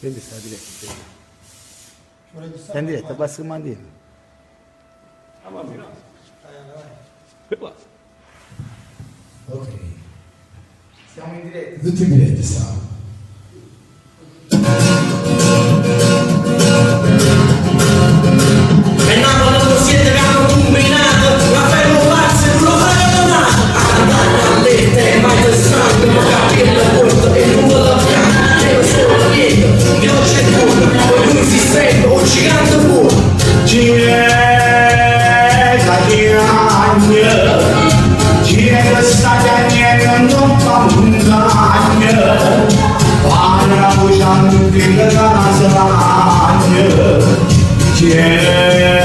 Prendi sta diretta. Sta in diretta, basta il mandino. Ah, va bene. Ok. Siamo in diretta. Tutti in diretta stiamo. E Napoli non siete che hanno combinato la fermovarsi non lo perdonate a andare a lette mai del sangue ma capire il volto e non lo fianco e lo solo dietro che non c'è nulla poi lui si stende un gigante buono Gira sta chiacchierando non fa montagna parla usando che la casa gira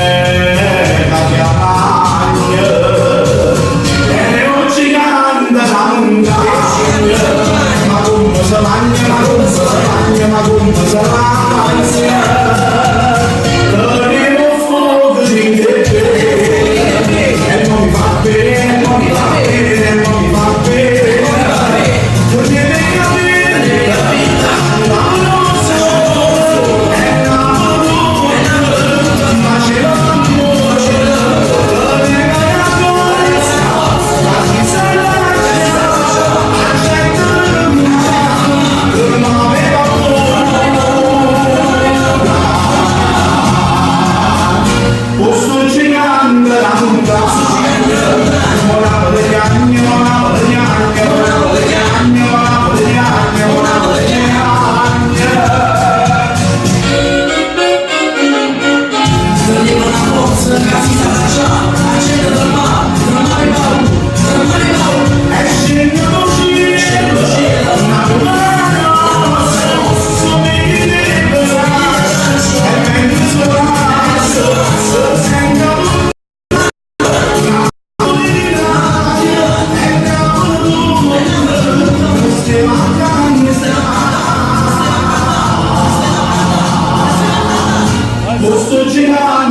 Posto girare